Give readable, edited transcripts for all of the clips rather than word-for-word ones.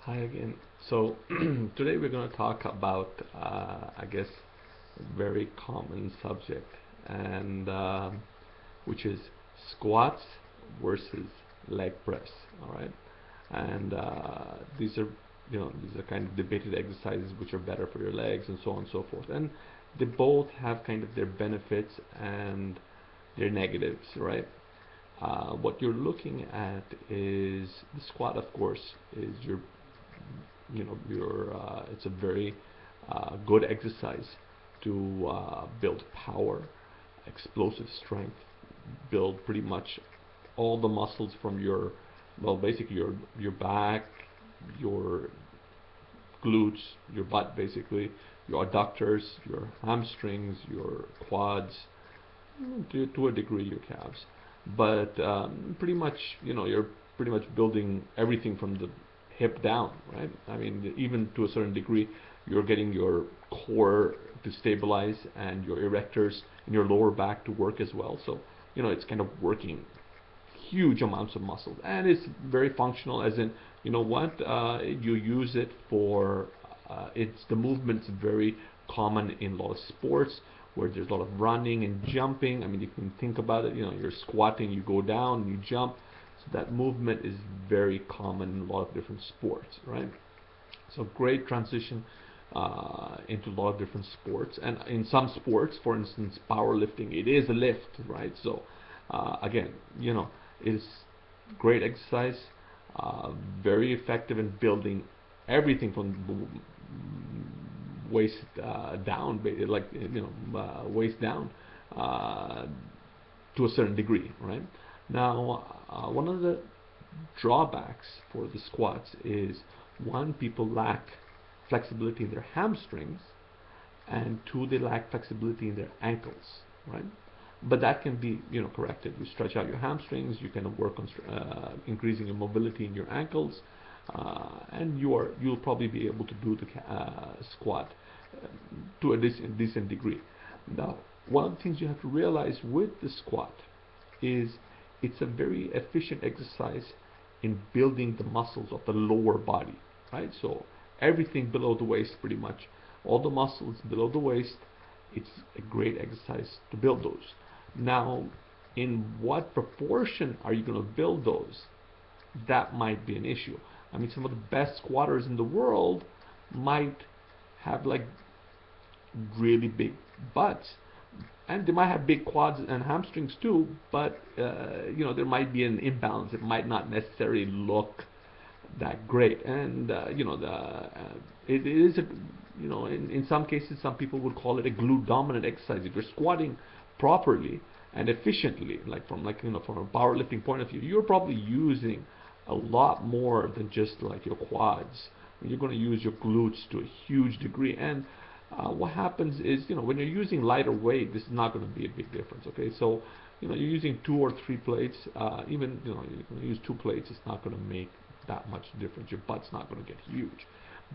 Hi again. So today we're going to talk about, I guess, a very common subject, and which is squats versus leg press. All right, and these are kind of debated exercises which are better for your legs and so on and so forth. And they both have kind of their benefits and their negatives, right? What you're looking at is the squat, of course, is it's a very good exercise to build power, explosive strength, build pretty much all the muscles from basically your back, your glutes, your butt, basically, your adductors, your hamstrings, your quads, to a degree your calves, but pretty much you're pretty much building everything from the hip down, right? I mean, even to a certain degree, you're getting your core to stabilize and your erectors and your lower back to work as well. So it's kind of working huge amounts of muscles, and it's very functional. As in, you use it for it's the movement's very common in a lot of sports where there's a lot of running and jumping. I mean, you can think about it. You're squatting, you go down, you jump. So that movement is very common in a lot of different sports, right? So great transition into a lot of different sports. And in some sports, for instance, powerlifting, it is a lift, right? So again, it is great exercise, very effective in building everything from waist down, waist down uh, to a certain degree, right? Now, one of the drawbacks for the squats is, one, people lack flexibility in their hamstrings, and two, they lack flexibility in their ankles, right? But that can be corrected. You stretch out your hamstrings, you kind of work on increasing your mobility in your ankles, and you'll probably be able to do the squat to a decent degree. Now, one of the things you have to realize with the squat is it's a very efficient exercise in building the muscles of the lower body, right? So everything below the waist, pretty much all the muscles below the waist, it's a great exercise to build those. Now, in what proportion are you going to build those? That might be an issue. I mean, some of the best squatters in the world might have like really big butts, and they might have big quads and hamstrings too, but there might be an imbalance. It might not necessarily look that great, and it is in some cases, some people would call it a glute dominant exercise. If you're squatting properly and efficiently, from a powerlifting point of view, you're probably using a lot more than just like your quads. You're going to use your glutes to a huge degree, and what happens is, when you're using lighter weight, this is not going to be a big difference. Okay, so you're using 2 or 3 plates. Even you're going to use 2 plates, it's not going to make that much difference. Your butt's not going to get huge.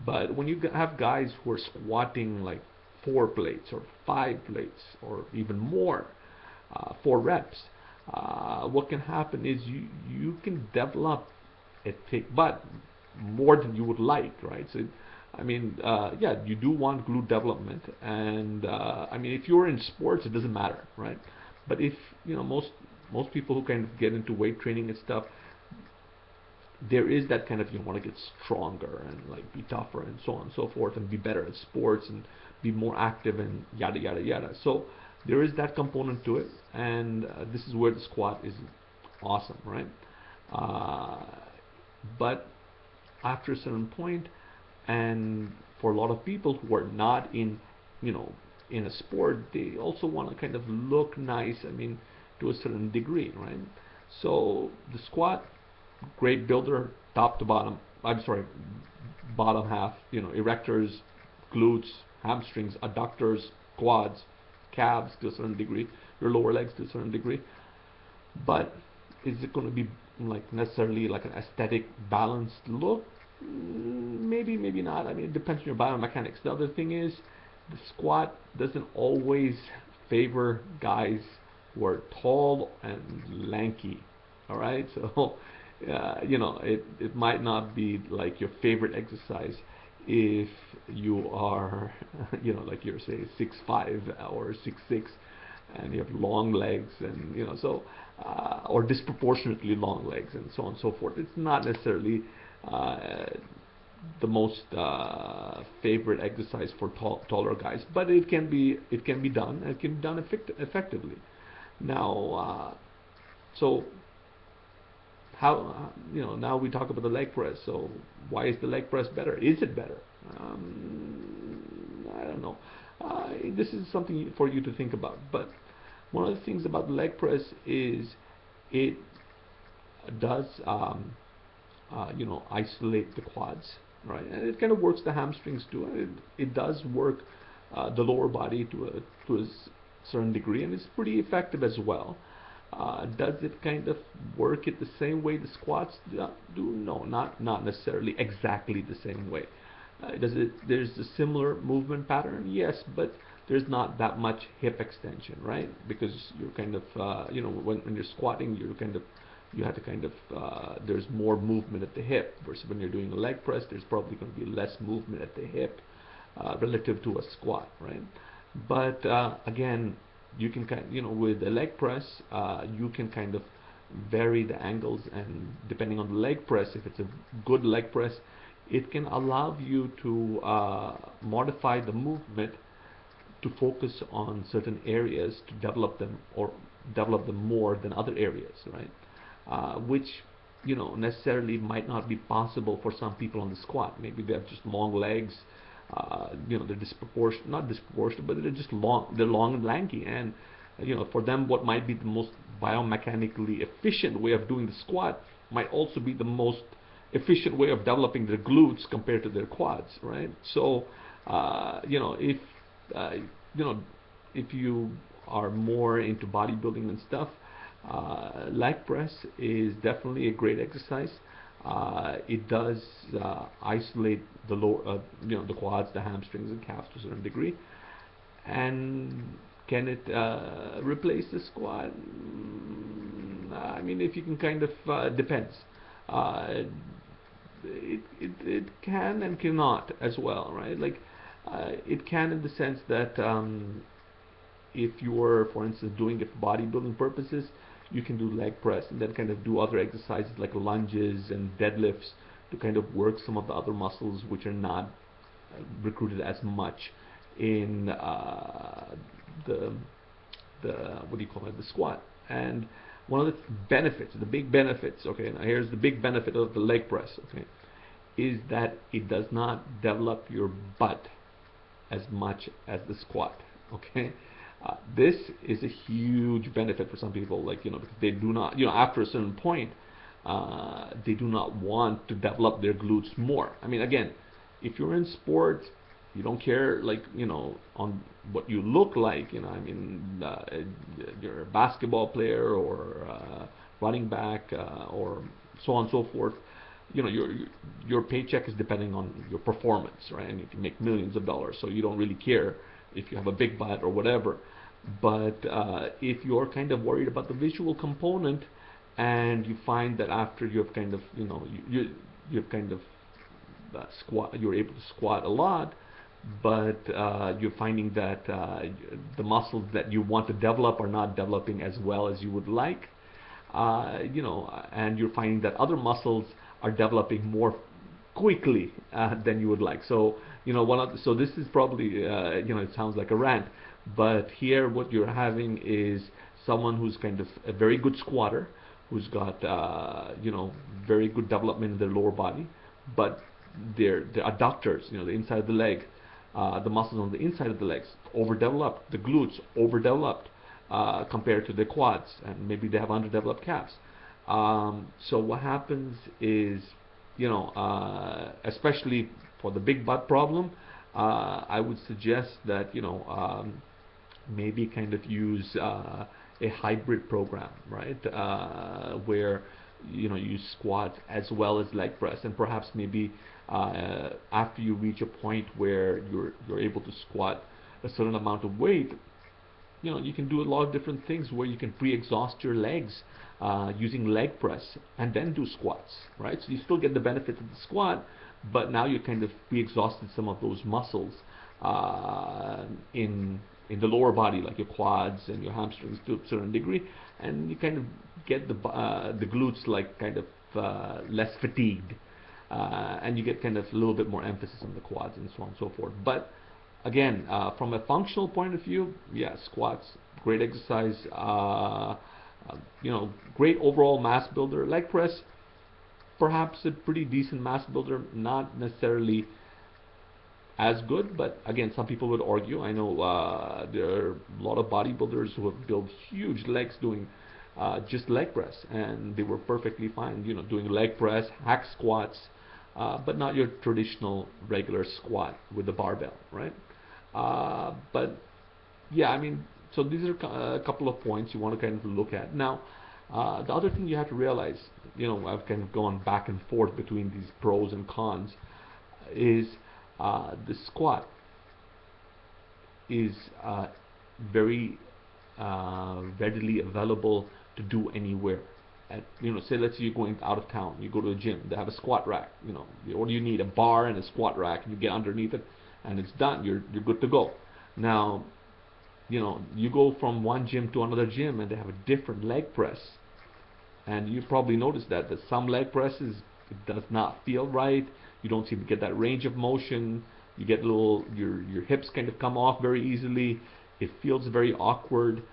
But when you have guys who are squatting like 4 plates or 5 plates or even more, 4 reps, what can happen is you can develop a thick butt more than you would like, right? So I mean, yeah, you do want glute development, and I mean, if you're in sports, it doesn't matter, right? But if most people who kind of get into weight training and stuff, there is that kind of, you want to get stronger and like be tougher and so on and so forth, and be better at sports and be more active and yada yada yada. So there is that component to it, and this is where the squat is awesome, right? Uh, but after a certain point, and for a lot of people who are not you know in a sport, they also want to kind of look nice. I mean, to a certain degree, right? So the squat, great builder, top to bottom. I'm sorry, bottom half. Erectors, glutes, hamstrings, adductors, quads, calves to a certain degree, your lower legs to a certain degree. But is it going to be like necessarily like an aesthetic balanced look? Maybe, maybe not. I mean, it depends on your biomechanics. The other thing is, the squat doesn't always favor guys who are tall and lanky. All right, so you know, it might not be like your favorite exercise if you are, you know, like you're say 6'5" or 6'6", and you have long legs, and you know, so or disproportionately long legs, and so on and so forth. It's not necessarily uh, the most favorite exercise for taller guys, but it can be done. It can be done effectively. Now, so how you know, now we talk about the leg press. So why is the leg press better? Is it better? I don't know. This is something for you to think about. But one of the things about the leg press is it does you know, isolate the quads, right? And it kind of works the hamstrings too. It does work the lower body to a certain degree, and it's pretty effective as well. Does it kind of work it the same way the squats do? No, not necessarily exactly the same way. Does it? There's a similar movement pattern, yes, but there's not that much hip extension, right? Because you're kind of you know, when you're squatting, you're kind of, you have to kind of there's more movement at the hip, versus when you're doing a leg press, there's probably going to be less movement at the hip relative to a squat, right? But again, you can kind, you know, with the leg press, you can kind of vary the angles, and depending on the leg press, if it's a good leg press, it can allow you to modify the movement to focus on certain areas to develop them, or develop them more than other areas, right? Which, you know, necessarily might not be possible for some people on the squat. Maybe they have just long legs, you know, they're disproportionate, not disproportionate, but they're just long, they're long and lanky, and you know, for them, what might be the most biomechanically efficient way of doing the squat might also be the most efficient way of developing their glutes compared to their quads, right? So, you know, uh, you know, if you are more into bodybuilding and stuff, leg press is definitely a great exercise. It does isolate the lower, you know, the quads, the hamstrings, and calves to a certain degree. And can it replace the squat? I mean, if you can kind of depends. Uh, it can and cannot as well, right? Like it can in the sense that if you were, for instance, doing it for bodybuilding purposes, you can do leg press and then kind of do other exercises like lunges and deadlifts to kind of work some of the other muscles which are not recruited as much in the the what do you call it, the squat. And one of the benefits, the big benefits, okay, now here's the big benefit of the leg press, okay, is that it does not develop your butt as much as the squat, okay. This is a huge benefit for some people, like, you know, because they do not, you know, after a certain point, they do not want to develop their glutes more. I mean, again, if you're in sports, you don't care, like, you know, on what you look like, you know, I mean, you're a basketball player or running back or so on and so forth. You know, your paycheck is depending on your performance, right? And you can make millions of dollars, so you don't really care if you have a big butt or whatever. But if you're kind of worried about the visual component, and you find that after you've kind of, you know, you've kind of squat, you're able to squat a lot, but you're finding that the muscles that you want to develop are not developing as well as you would like, you know, and you're finding that other muscles are developing more quickly than you would like. So, you know, so this is probably, you know, it sounds like a rant, but here what you're having is someone who's kind of a very good squatter, who's got, you know, very good development in their lower body, but their adductors, you know, the inside of the leg, the muscles on the inside of the legs overdeveloped, the glutes overdeveloped compared to the quads, and maybe they have underdeveloped calves. So what happens is, you know, especially for the big butt problem, I would suggest that, you know, maybe kind of use a hybrid program, right? Where, you know, you squat as well as leg press, and perhaps maybe after you reach a point where you're able to squat a certain amount of weight, you can do a lot of different things where you can pre-exhaust your legs using leg press and then do squats, right? So you still get the benefit of the squat, but now you kind of pre-exhausted some of those muscles uh, in the lower body, like your quads and your hamstrings to a certain degree, and you kind of get the glutes like kind of less fatigued, and you get kind of a little bit more emphasis on the quads and so on and so forth. But again, from a functional point of view, yeah, squats, great exercise. Great overall mass builder. Leg press, perhaps a pretty decent mass builder, not necessarily as good, but again, some people would argue. I know there are a lot of bodybuilders who have built huge legs doing just leg press, and they were perfectly fine, doing leg press, hack squats, but not your traditional regular squat with the barbell, right? But yeah, I mean, so these are a couple of points you want to kind of look at. Now, the other thing you have to realize, I've kind of gone back and forth between these pros and cons, is the squat is very readily available to do anywhere. Say let's say you're going out of town, you go to a gym, they have a squat rack. What do you need? A bar and a squat rack, and you get underneath it, and it's done. You're good to go. Now, you go from one gym to another gym, and they have a different leg press, and you probably noticed that some leg presses, it does not feel right. You don't seem to get that range of motion. You get your hips kind of come off very easily. It feels very awkward,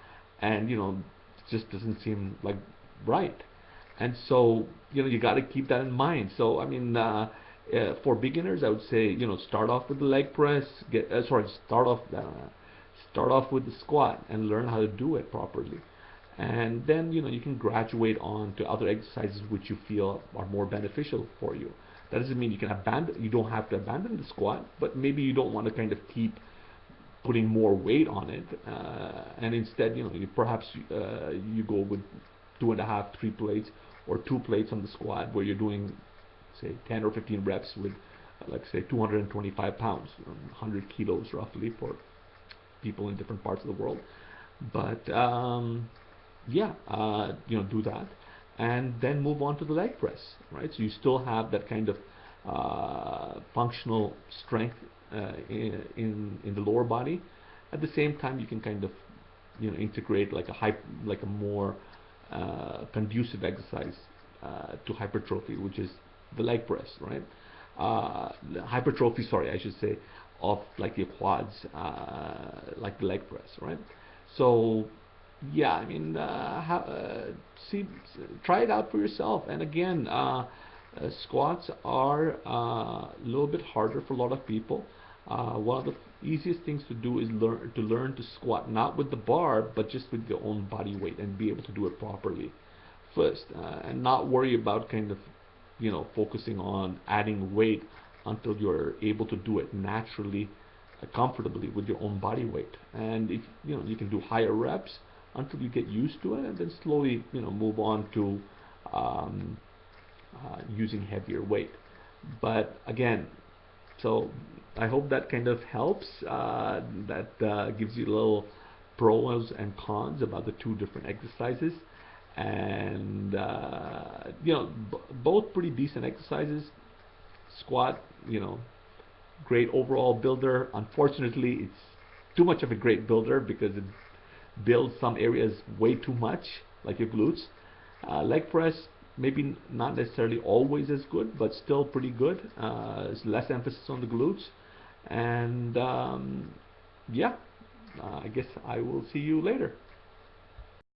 and it just doesn't seem like right. And so you got to keep that in mind. So I mean, for beginners, I would say start off with the leg press. Start off with the squat and learn how to do it properly. And then you can graduate on to other exercises which you feel are more beneficial for you. That doesn't mean you don't have to abandon the squat, but maybe you don't want to kind of keep putting more weight on it, and instead perhaps you go with 2.5, 3 plates, or 2 plates on the squat, where you're doing say 10 or 15 reps with like say 225 pounds, 100 kilos roughly for people in different parts of the world. But yeah, do that, and then move on to the leg press, right? So you still have that kind of functional strength in the lower body. At the same time, you can kind of integrate like a more conducive exercise to hypertrophy, which is the leg press, right? Hypertrophy, sorry, I should say, of like your quads, like the leg press, right? So yeah, I mean, try it out for yourself. And again, squats are a little bit harder for a lot of people. One of the easiest things to do is learn to squat, not with the bar, but just with your own body weight, and be able to do it properly first, and not worry about kind of focusing on adding weight until you're able to do it naturally, comfortably with your own body weight. And if you can do higher reps until you get used to it, and then slowly move on to using heavier weight. But again, so I hope that kind of helps. That gives you a little pros and cons about the two different exercises, and both pretty decent exercises. Squat, great overall builder. Unfortunately, it's too much of a great builder because it builds some areas way too much, like your glutes. Leg press, maybe not necessarily always as good, but still pretty good. It's less emphasis on the glutes. And yeah, I guess I will see you later.